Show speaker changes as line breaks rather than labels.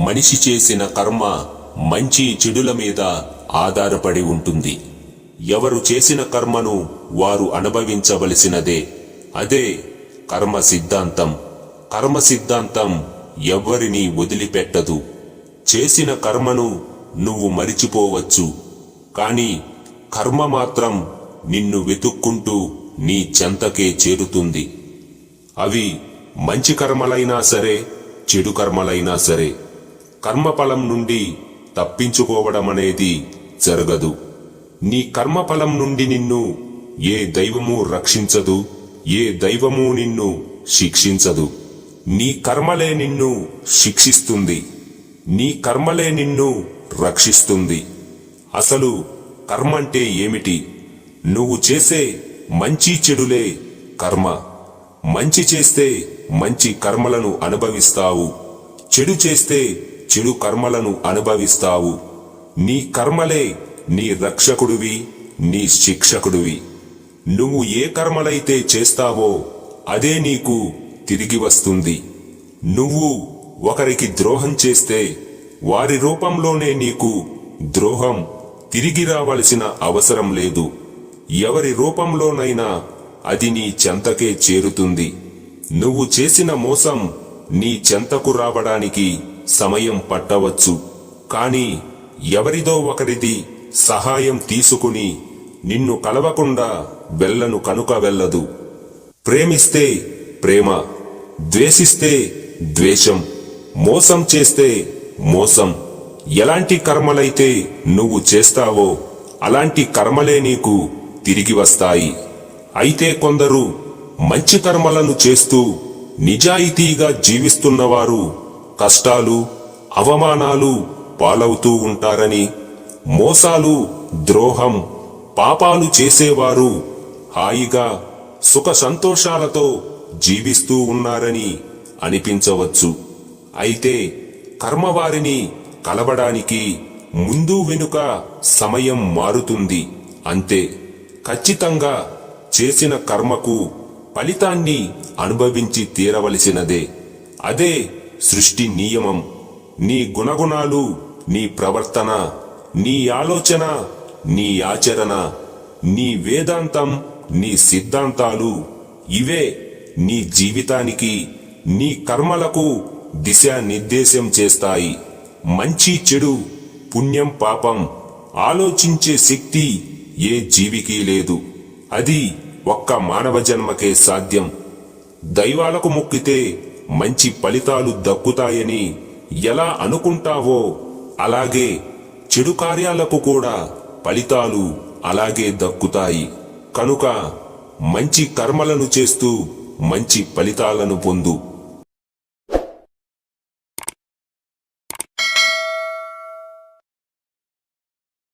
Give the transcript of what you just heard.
మనిషి చేసిన కర్మ మంచి చెడుల మీద ఆధారపడి ఉంటుంది. ఎవరు చేసిన కర్మను వారు అనుభవించవలసినదే. అదే కర్మ సిద్ధాంతం. కర్మ సిద్ధాంతం ఎవ్వరినీ వదిలిపెట్టదు. చేసిన కర్మను నువ్వు మరిచిపోవచ్చు, కాని కర్మ మాత్రం నిన్ను వెతుక్కుంటూ నీ చెంతకే చేరుతుంది. అవి మంచి కర్మలైనా సరే, చెడు కర్మలైనా సరే, కర్మఫలం నుండి తప్పించుకోవడమనేది జరగదు. నీ కర్మఫలం నుండి నిన్ను ఏ దైవమూ రక్షించదు, ఏ దైవమూ నిన్ను శిక్షించదు. నీ కర్మలే నిన్ను శిక్షిస్తుంది, నీ కర్మలే నిన్ను రక్షిస్తుంది. అసలు కర్మంటే ఏమిటి? నువ్వు చేసే మంచి చెడులే కర్మ. మంచి చేస్తే మంచి కర్మలను అనుభవిస్తావు, చెడు చేస్తే చెడు కర్మలను అనుభవిస్తావు. నీ కర్మలే నీ రక్షకుడివి, నీ శిక్షకుడివి. నువ్వు ఏ కర్మలైతే చేస్తావో అదే నీకు తిరిగి వస్తుంది. నువ్వు ఒకరికి ద్రోహం చేస్తే వారి రూపంలోనే నీకు ద్రోహం తిరిగి రావలసిన అవసరం లేదు. ఎవరి రూపంలోనైనా అది నీ చెంతకే చేరుతుంది. నువ్వు చేసిన మోసం నీ చెంతకు రావడానికి సమయం పట్టవచ్చు, కాని ఎవరిదో ఒకరిది సహాయం తీసుకుని నిన్ను కలవకుండా వెళ్ళను కనుక వెళ్ళదు. ప్రేమిస్తే ప్రేమ, ద్వేషిస్తే ద్వేషం, మోసం చేస్తే మోసం. ఎలాంటి కర్మలైతే నువ్వు చేస్తావో అలాంటి కర్మలే నీకు తిరిగి వస్తాయి. అయితే కొందరు మంచి కర్మలను చేస్తూ నిజాయితీగా జీవిస్తున్నవారు కష్టాలు, అవమానాలు పాలవుతూ ఉంటారని, మోసాలు, ద్రోహం, పాపాలు చేసేవారు హాయిగా సుఖ సంతోషాలతో జీవిస్తూ ఉన్నారని అనిపించవచ్చు. అయితే కర్మవారిని కలవడానికి ముందు వెనుక సమయం మారుతుంది, అంతే. ఖచ్చితంగా చేసిన కర్మకు ఫలితాన్ని అనుభవించి తీరవలసినదే. అదే సృష్టి నియమం. నీ గుణగుణాలు, నీ ప్రవర్తన, నీ ఆలోచన, నీ ఆచరణ, నీ వేదాంతం, నీ సిద్ధాంతాలు, ఇవే నీ జీవితానికి, నీ కర్మలకు దిశానిర్దేశం చేస్తాయి. మంచి చెడు, పుణ్యం పాపం ఆలోచించే శక్తి ఏ జీవికి లేదు. అది ఒక్క మానవ జన్మకే సాధ్యం. దైవాలకు మొక్కితే మంచి ఫలితాలు దక్కుతాయని ఎలా అనుకుంటావో అలాగే చెడు కార్యాలకు కూడా ఫలితాలు అలాగే దక్కుతాయి. కనుక మంచి కర్మలను చేస్తూ మంచి ఫలితాలను పొందు.